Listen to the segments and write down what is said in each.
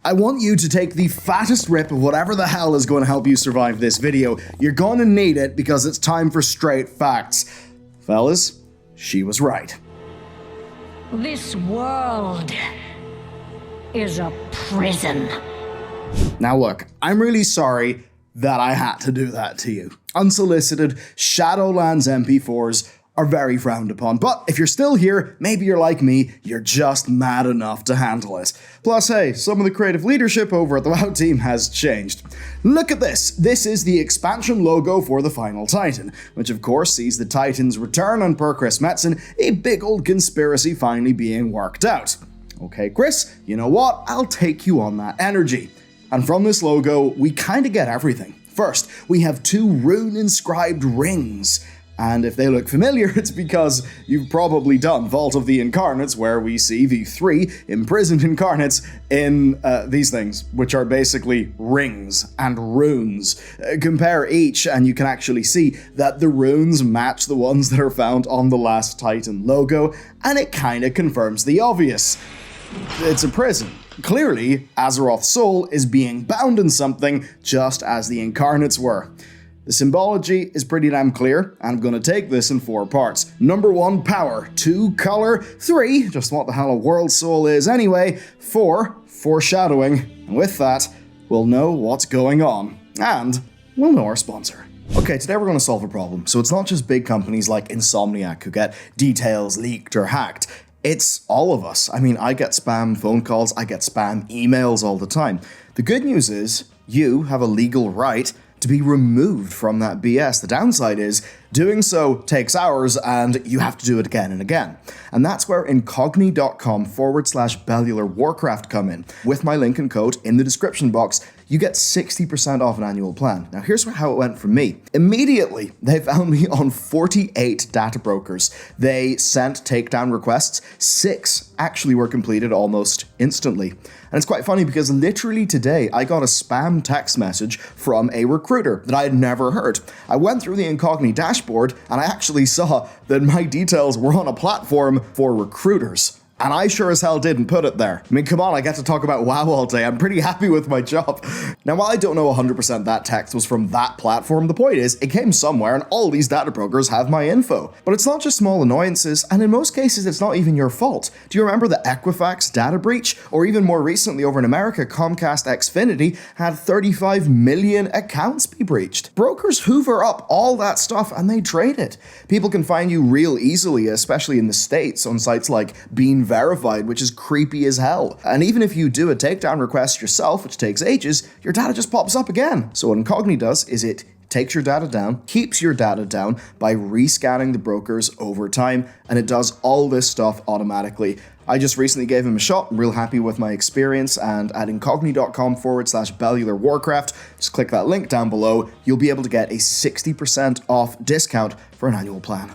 I want you to take the fattest rip of whatever the hell is going to help you survive this video. You're going to need it because it's time for straight facts. Fellas, she was right. This world is a prison. Now look, I'm really sorry that I had to do that to you. Unsolicited Shadowlands MP4s are very frowned upon, but if you're still here, maybe you're like me, you're just mad enough to handle it. Plus, hey, some of the creative leadership over at the WoW team has changed. Look at this. This is the expansion logo for the final Titan, which of course sees the Titan's return and per Chris Metzen, a big old conspiracy finally being worked out. Okay, Chris, you know what? I'll take you on that energy. And from this logo, we kinda get everything. First, we have 2 rune-inscribed rings. And if they look familiar, it's because you've probably done Vault of the Incarnates, where we see the 3 imprisoned incarnates in these things, which are basically rings and runes. Compare each, and you can actually see that the runes match the ones that are found on the last Titan logo, and it kinda confirms the obvious. It's a prison. Clearly, Azeroth's soul is being bound in something, just as the incarnates were. The symbology is pretty damn clear, and I'm going to take this in 4 parts. Number 1, power. 2, color. 3, just what the hell a world soul is anyway. 4, foreshadowing. And with that, we'll know what's going on. And we'll know our sponsor. Okay, today we're going to solve a problem. So it's not just big companies like Insomniac who get details leaked or hacked. It's all of us. I mean, I get spam phone calls, I get spam emails all the time. The good news is, you have a legal right to be removed from that BS. The downside is, doing so takes hours and you have to do it again and again. And that's where incogni.com/Bellular Warcraft come in. With my link and code in the description box, you get 60% off an annual plan. Now here's how it went for me. Immediately, they found me on 48 data brokers. They sent takedown requests. 6 actually were completed almost instantly. And it's quite funny because literally today, I got a spam text message from a recruiter that I had never heard. I went through the Incogni dashboard and I actually saw that my details were on a platform for recruiters. And I sure as hell didn't put it there. I mean, come on, I get to talk about WoW all day. I'm pretty happy with my job. Now, while I don't know 100% that text was from that platform, the point is, it came somewhere and all these data brokers have my info. But it's not just small annoyances, and in most cases, it's not even your fault. Do you remember the Equifax data breach? Or even more recently over in America, Comcast Xfinity had 35 million accounts be breached. Brokers hoover up all that stuff and they trade it. People can find you real easily, especially in the States, on sites like Bean Verified, which is creepy as hell. And even if you do a takedown request yourself, which takes ages, your data just pops up again. So what Incogni does is it takes your data down, keeps your data down by rescanning the brokers over time, and it does all this stuff automatically. I just recently gave him a shot. I'm real happy with my experience, and at incogni.com/Bellular Warcraft, just click that link down below, you'll be able to get a 60% off discount for an annual plan.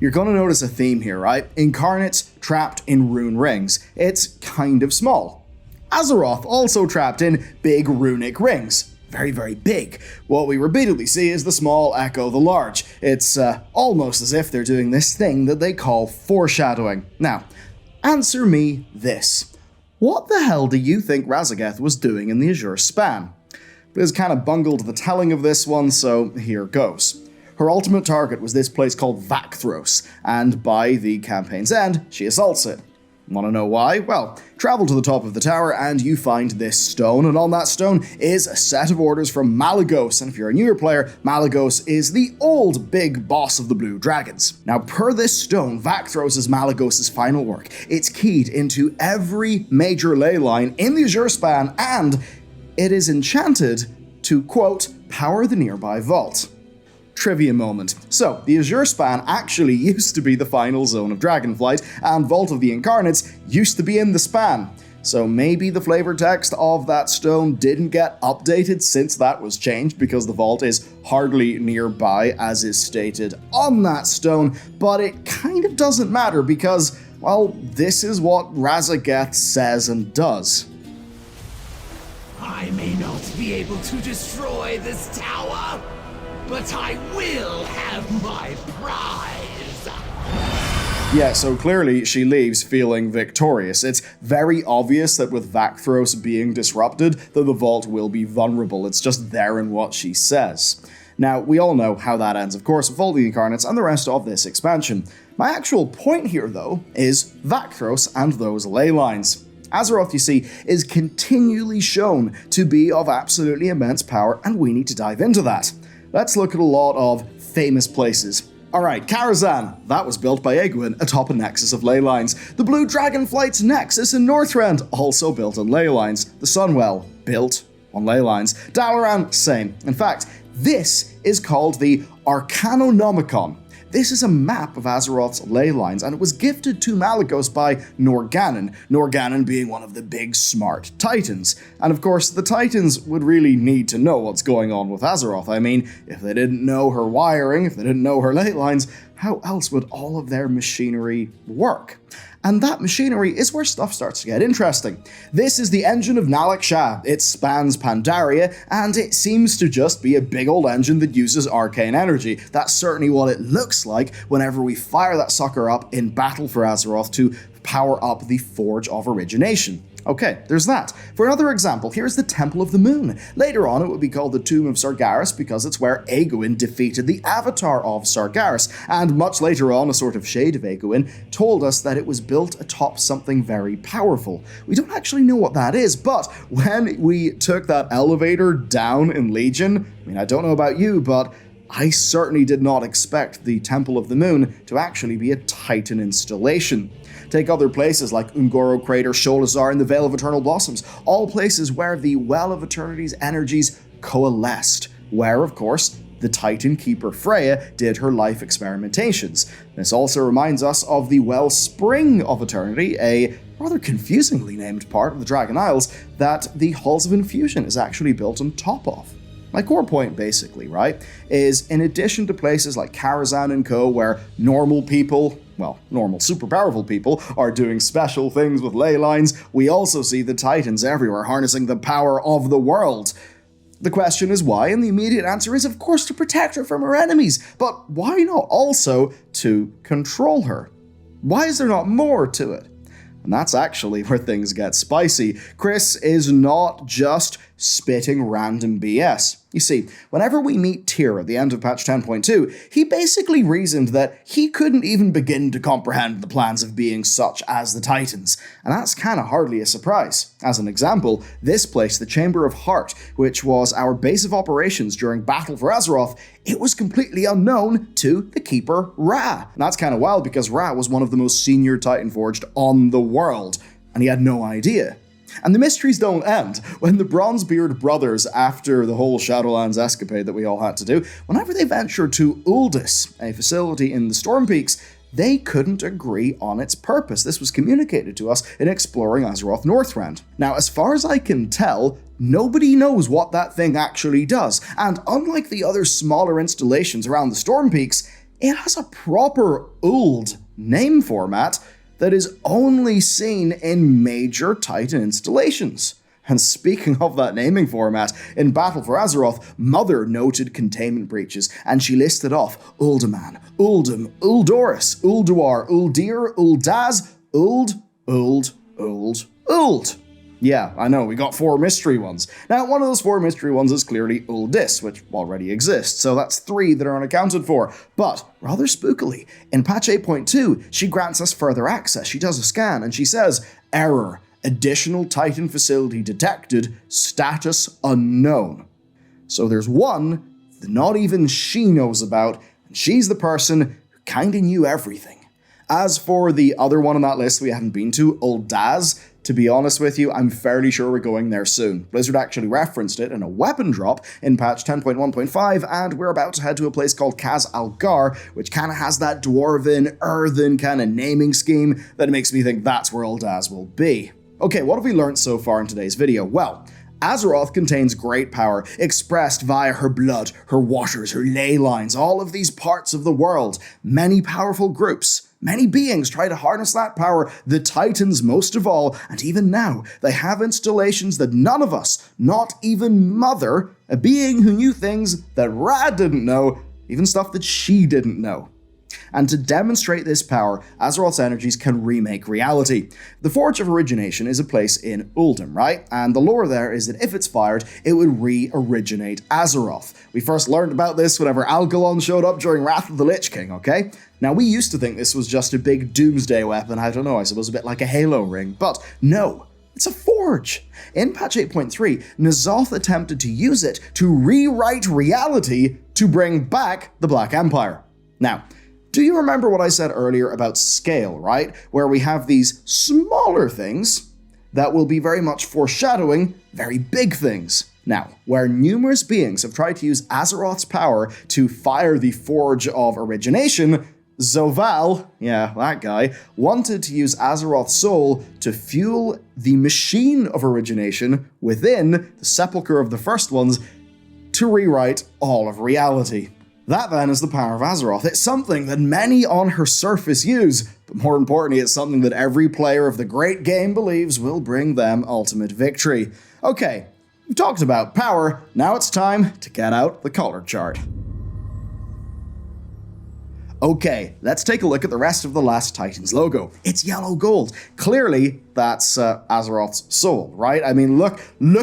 You're gonna notice a theme here, right? Incarnates trapped in rune rings. It's kind of small. Azeroth also trapped in big runic rings. Very, very big. What we repeatedly see is the small echo the large. It's almost as if they're doing this thing that they call foreshadowing. Now, answer me this. What the hell do you think Razageth was doing in the Azure span? Liz kind of bungled the telling of this one, so here goes. Her ultimate target was this place called Vakthros, and by the campaign's end, she assaults it. Want to know why? Well, travel to the top of the tower and you find this stone, and on that stone is a set of orders from Malygos, and if you're a newer player, Malygos is the old big boss of the Blue Dragons. Now, per this stone, Vakthros is Malygos' final work. It's keyed into every major ley line in the Azure span, and it is enchanted to, quote, power the nearby vault. Trivia moment. So, the Azure span actually used to be the final zone of Dragonflight, and Vault of the Incarnates used to be in the span. So maybe the flavor text of that stone didn't get updated since that was changed, because the vault is hardly nearby as is stated on that stone, but it kind of doesn't matter because, well, this is what Razageth says and does. I may not be able to destroy this tower, but I will have my prize! Yeah, so clearly she leaves feeling victorious. It's very obvious that with Vakthros being disrupted, that the vault will be vulnerable. It's just there in what she says. Now, we all know how that ends, of course, with all the Incarnates and the rest of this expansion. My actual point here, though, is Vakthros and those ley lines. Azeroth, you see, is continually shown to be of absolutely immense power, and we need to dive into that. Let's look at a lot of famous places. Alright, Karazhan. That was built by Egwene atop a nexus of ley lines. The Blue Dragonflight's nexus in Northrend, also built on ley lines. The Sunwell, built on ley lines. Dalaran, same. In fact, this is called the Arcanonomicon. This is a map of Azeroth's ley lines, and it was gifted to Malygos by Norgannon, Norgannon being one of the big smart titans. And of course, the titans would really need to know what's going on with Azeroth. I mean, if they didn't know her wiring, if they didn't know her ley lines, how else would all of their machinery work? And that machinery is where stuff starts to get interesting. This is the engine of Nalak Shah. It spans Pandaria, and it seems to just be a big old engine that uses arcane energy. That's certainly what it looks like whenever we fire that sucker up in battle for Azeroth to power up the Forge of Origination. Okay, there's that. For another example, here's the Temple of the Moon. Later on, it would be called the Tomb of Sargeras because it's where Egwene defeated the Avatar of Sargeras, and much later on, a sort of shade of Egwene told us that it was built atop something very powerful. We don't actually know what that is, but when we took that elevator down in Legion, I mean, I don't know about you, but I certainly did not expect the Temple of the Moon to actually be a Titan installation. Take other places like Ungoro Crater, Sholazar, and the Vale of Eternal Blossoms, all places where the Well of Eternity's energies coalesced, where, of course, the Titan Keeper Freya did her life experimentations. This also reminds us of the Wellspring of Eternity, a rather confusingly named part of the Dragon Isles that the Halls of Infusion is actually built on top of. My core point, basically, right, is in addition to places like Karazhan and Co., where normal people, well, normal super powerful people, are doing special things with ley lines, we also see the Titans everywhere harnessing the power of the world. The question is why, and the immediate answer is, of course, to protect her from her enemies, but why not also to control her? Why is there not more to it? And that's actually where things get spicy. Chris is not just spitting random BS. You see, whenever we meet Tyr at the end of patch 10.2, he basically reasoned that he couldn't even begin to comprehend the plans of beings such as the Titans, and that's kinda hardly a surprise. As an example, this place, the Chamber of Heart, which was our base of operations during Battle for Azeroth, it was completely unknown to the Keeper Ra. And that's kinda wild because Ra was one of the most senior Titan Forged on the world, and he had no idea. And the mysteries don't end. When the Bronzebeard brothers, after the whole Shadowlands escapade that we all had to do, whenever they ventured to Uldis, a facility in the Storm Peaks, they couldn't agree on its purpose. This was communicated to us in exploring Azeroth Northrend. Now, as far as I can tell, nobody knows what that thing actually does, and unlike the other smaller installations around the Storm Peaks, it has a proper Uld name format that is only seen in major Titan installations. And speaking of that naming format, in Battle for Azeroth, Mother noted containment breaches, and she listed off Uldaman, Uldum, Uldoris, Ulduar, Uldir, Uldaz, Uld. Yeah, I know, we got 4 mystery ones. Now, one of those 4 mystery ones is clearly Uldis, which already exists, so that's 3 that are unaccounted for. But, rather spookily, in patch 8.2, she grants us further access. She does a scan, and she says, error, additional Titan facility detected, status unknown. So there's one that not even she knows about, and she's the person who kinda knew everything. As for the other one on that list we haven't been to, Uldaz, to be honest with you, I'm fairly sure we're going there soon. Blizzard actually referenced it in a weapon drop in patch 10.1.5, and we're about to head to a place called Kaz Algar, which kinda has that dwarven, earthen kinda naming scheme that makes me think that's where Uldaz will be. Okay, what have we learned so far in today's video? Well, Azeroth contains great power, expressed via her blood, her waters, her ley lines, all of these parts of the world. Many powerful groups, many beings try to harness that power, the Titans most of all, and even now, they have installations that none of us, not even Mother, a being who knew things that Ra didn't know, even stuff that she didn't know. And to demonstrate this power, Azeroth's energies can remake reality. The Forge of Origination is a place in Uldum, right? And the lore there is that if it's fired, it would re-originate Azeroth. We first learned about this whenever Algalon showed up during Wrath of the Lich King, okay? Now, we used to think this was just a big doomsday weapon, I don't know, I suppose a bit like a Halo ring, but no. It's a forge! In patch 8.3, N'Zoth attempted to use it to rewrite reality to bring back the Black Empire. Now, do you remember what I said earlier about scale, right? Where we have these smaller things that will be very much foreshadowing very big things. Now, where numerous beings have tried to use Azeroth's power to fire the Forge of Origination, Zoval, yeah, that guy, wanted to use Azeroth's soul to fuel the machine of origination within the Sepulchre of the First Ones to rewrite all of reality. That then is the power of Azeroth. It's something that many on her surface use, but more importantly, it's something that every player of the great game believes will bring them ultimate victory. Okay, we've talked about power, now it's time to get out the color chart. Okay, let's take a look at the rest of the Last Titan's logo. It's yellow gold. Clearly, that's Azeroth's soul, right? I mean, look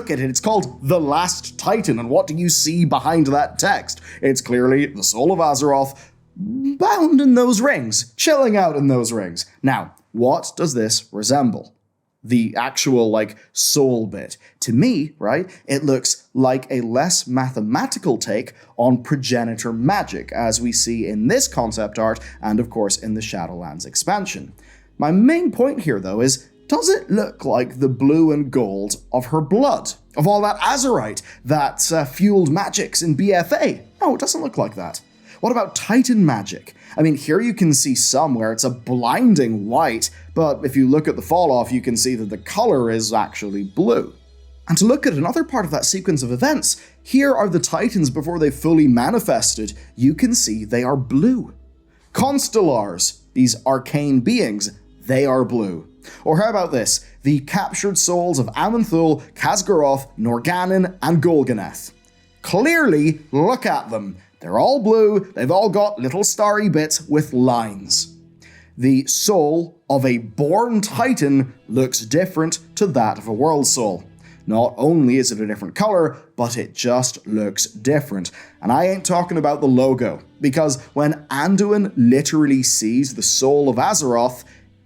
at it. It's called The Last Titan, and what do you see behind that text? It's clearly the soul of Azeroth bound in those rings, chilling out in those rings. Now, what does this resemble? The actual, soul bit. To me, right, it looks like a less mathematical take on progenitor magic, as we see in this concept art and, of course, in the Shadowlands expansion. My main point here, though, is, does it look like the blue and gold of her blood? Of all that azurite that fueled magics in BFA? No, it doesn't look like that. What about Titan magic? I mean, here you can see some where it's a blinding white, but if you look at the fall-off, you can see that the color is actually blue. And to look at another part of that sequence of events, here are the Titans before they fully manifested. You can see they are blue. Constellars, these arcane beings, they are blue. Or how about this? The captured souls of Aman'Thul, Khaz'goroth, Norgannon, and Golganeth. Clearly, look at them. They're all blue, they've all got little starry bits with lines. The soul of a born Titan looks different to that of a world soul. Not only is it a different color, but it just looks different. And I ain't talking about the logo, because when Anduin literally sees the soul of Azeroth,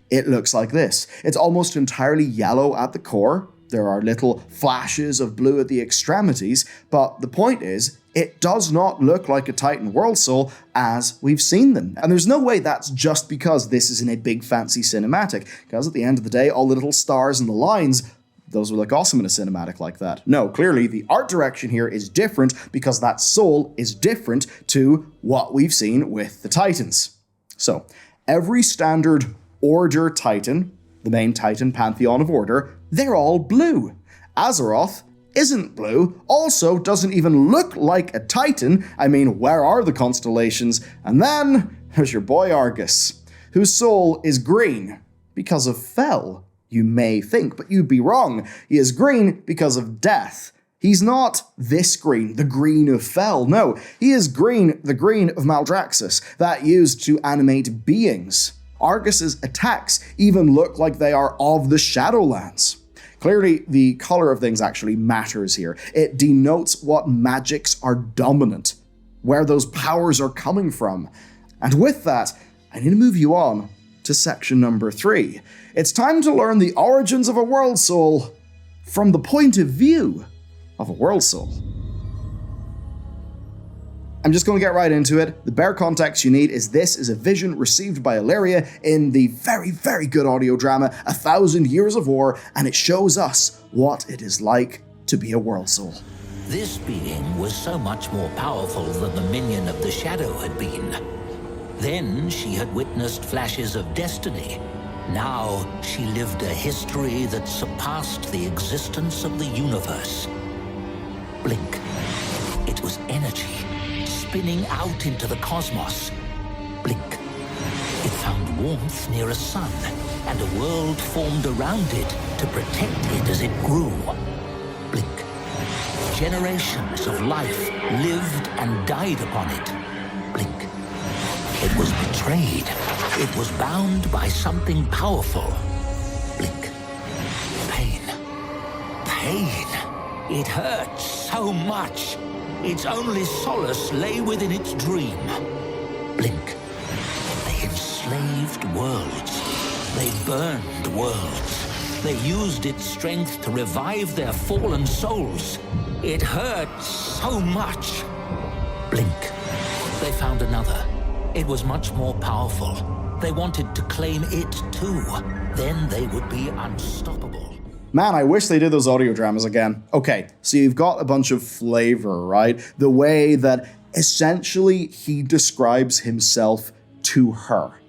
it looks like this. It's almost entirely yellow at the core. There are little flashes of blue at the extremities, but the point is, it does not look like a Titan World Soul as we've seen them. And there's no way that's just because this is in a big fancy cinematic, because at the end of the day, all the little stars and the lines, those would look awesome in a cinematic like that. No, clearly the art direction here is different because that soul is different to what we've seen with the Titans. So, every standard Order Titan, the main Titan pantheon of Order, they're all blue. Azeroth isn't blue, also doesn't even look like a Titan. I mean, where are the constellations? And then there's your boy Argus, whose soul is green because of Fel, you may think, but you'd be wrong. He is green because of death. He's not this green, the green of Fel, no. He is green, the green of Maldraxxus, that used to animate beings. Argus's attacks even look like they are of the Shadowlands. Clearly, the color of things actually matters here. It denotes what magics are dominant, where those powers are coming from. And with that, I need to move you on to section number 3. It's time to learn the origins of a world soul from the point of view of a world soul. I'm just going to get right into it. The bare context you need is this is a vision received by Illyria in the very, very good audio drama 1,000 Years of War, and it shows us what it is like to be a world soul. This being was so much more powerful than the minion of the Shadow had been. Then she had witnessed flashes of destiny. Now she lived a history that surpassed the existence of the universe. Blink. It was energy, spinning out into the cosmos. Blink. It found warmth near a sun, and a world formed around it to protect it as it grew. Blink. Generations of life lived and died upon it. Blink. It was betrayed. It was bound by something powerful. Blink. Pain. Pain. It hurt so much. Its only solace lay within its dream. Blink. They enslaved worlds. They burned worlds. They used its strength to revive their fallen souls. It hurt so much. Blink. They found another. It was much more powerful. They wanted to claim it too. Then they would be unstoppable. Man, I wish they did those audio dramas again. Okay, so you've got a bunch of flavor, right? The way that essentially he describes himself to her.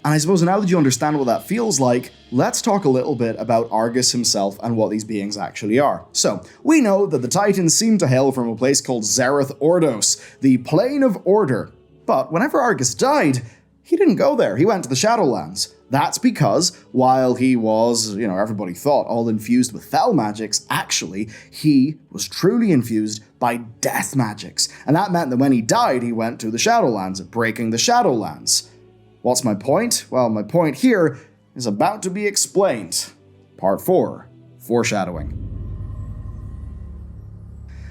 And I suppose now that you understand what that feels like, let's talk a little bit about Argus himself and what these beings actually are. So, we know that the Titans seem to hail from a place called Zereth Ordos, the Plane of Order. But whenever Argus died, he didn't go there, he went to the Shadowlands. That's because, while he was, everybody thought, all infused with fel magics, actually, he was truly infused by death magics. And that meant that when he died, he went to the Shadowlands, breaking the Shadowlands. What's my point? Well, my point here is about to be explained. Part 4, Foreshadowing.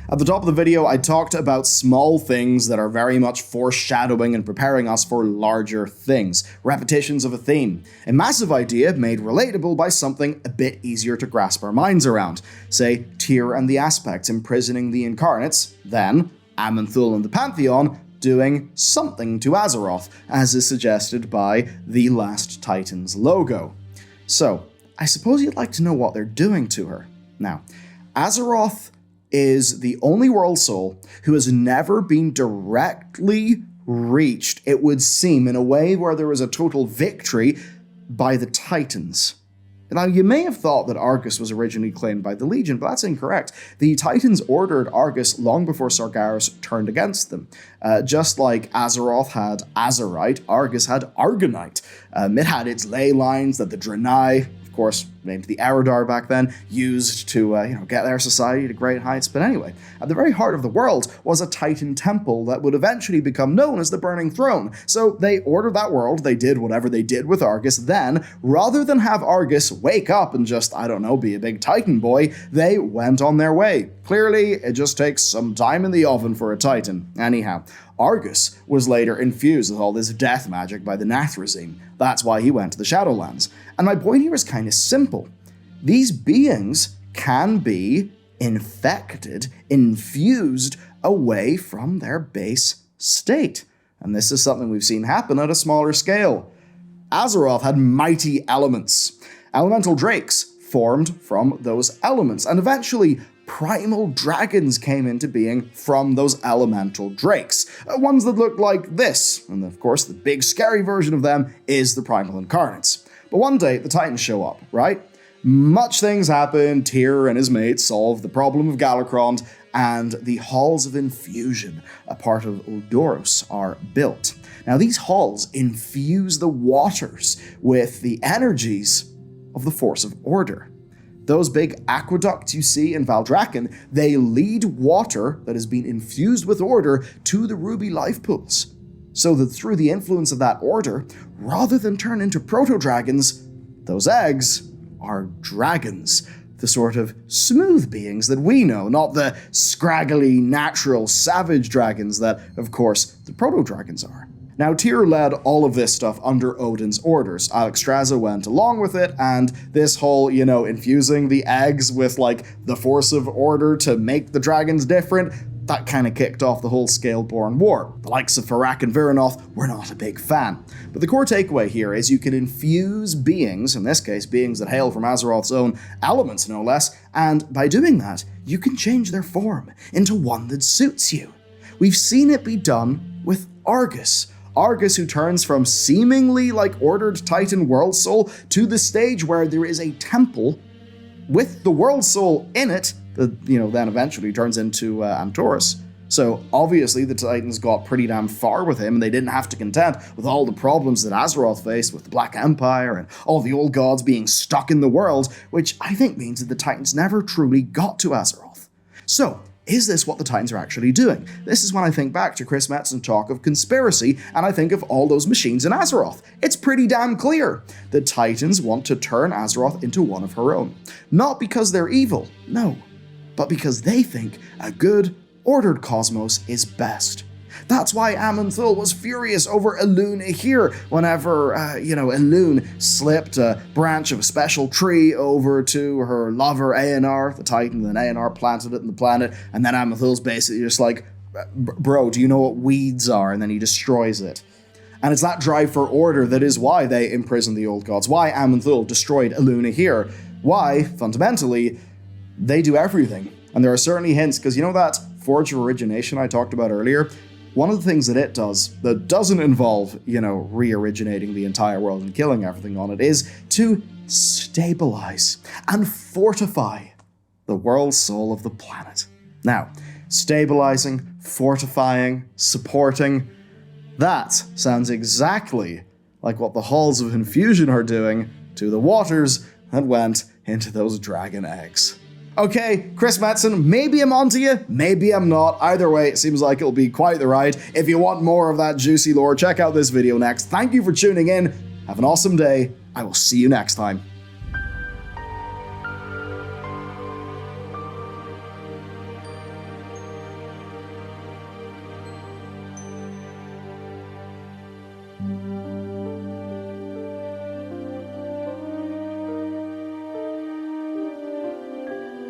At the top of the video, I talked about small things that are very much foreshadowing and preparing us for larger things, repetitions of a theme, a massive idea made relatable by something a bit easier to grasp our minds around, say Tyr and the Aspects imprisoning the Incarnates, then Aman'Thul and the Pantheon doing something to Azeroth, as is suggested by the Last Titans logo. So, I suppose you'd like to know what they're doing to her. Now, Azeroth is the only world soul who has never been directly reached, it would seem, in a way where there was a total victory by the Titans. Now, you may have thought that Argus was originally claimed by the Legion, but that's incorrect. The Titans ordered Argus long before Sargeras turned against them. Just like Azeroth had Azerite, Argus had Argonite. It had its ley lines that the Draenei, of course, named the Eredar back then, used to get their society to great heights. But anyway, at the very heart of the world was a Titan temple that would eventually become known as the Burning Throne. So they ordered that world, they did whatever they did with Argus, then, rather than have Argus wake up and just, be a big Titan boy, they went on their way. Clearly, it just takes some time in the oven for a Titan. Anyhow, Argus was later infused with all this death magic by the Nathrezim. That's why he went to the Shadowlands. And my point here is kind of simple. These beings can be infected, infused away from their base state. And this is something we've seen happen at a smaller scale. Azeroth had mighty elements. Elemental drakes formed from those elements, and eventually primal dragons came into being from those elemental drakes. Ones that looked like this, and of course the big scary version of them is the primal incarnates. But one day the Titans show up, right? Much things happen, Tyr and his mates solve the problem of Galakrond, and the Halls of Infusion, a part of Uldoros, are built. Now these halls infuse the waters with the energies of the Force of Order. Those big aqueducts you see in Valdrakken, they lead water that has been infused with order to the ruby life pools, so that through the influence of that order, rather than turn into proto-dragons, those eggs are dragons, the sort of smooth beings that we know, not the scraggly, natural, savage dragons that, of course, the proto-dragons are. Now, Tyr led all of this stuff under Odin's orders. Alexstrasza went along with it, and this whole, infusing the eggs with, the force of order to make the dragons different, that kind of kicked off the whole Scaleborn War. The likes of Farak and Viranoth were not a big fan. But the core takeaway here is you can infuse beings, in this case beings that hail from Azeroth's own elements no less, and by doing that, you can change their form into one that suits you. We've seen it be done with Argus. Argus, who turns from seemingly ordered Titan World Soul to the stage where there is a temple with the World Soul in it that, then eventually turns into Antorus. So obviously the Titans got pretty damn far with him, and they didn't have to contend with all the problems that Azeroth faced with the Black Empire and all the old gods being stuck in the world, which I think means that the Titans never truly got to Azeroth. So, is this what the Titans are actually doing? This is when I think back to Chris Metz's talk of conspiracy, and I think of all those machines in Azeroth. It's pretty damn clear. The Titans want to turn Azeroth into one of her own. Not because they're evil, no, but because they think a good, ordered cosmos is best. That's why Aman'Thul was furious over Elune here whenever, Elune slipped a branch of a special tree over to her lover Aenar, the Titan, and then Aenar planted it in the planet, and then Aman'Thul's basically just like, bro, do you know what weeds are? And then he destroys it. And it's that drive for order that is why they imprisoned the old gods, why Aman'Thul destroyed Elune here, why, fundamentally, they do everything. And there are certainly hints, because you know that Forge of Origination I talked about earlier? One of the things that it does that doesn't involve, re-originating the entire world and killing everything on it is to stabilize and fortify the world soul of the planet. Now, stabilizing, fortifying, supporting, that sounds exactly like what the Halls of Infusion are doing to the waters that went into those dragon eggs. Okay, Chris Metzen, maybe I'm onto you, maybe I'm not. Either way, it seems like it'll be quite the ride. If you want more of that juicy lore, check out this video next. Thank you for tuning in. Have an awesome day. I will see you next time.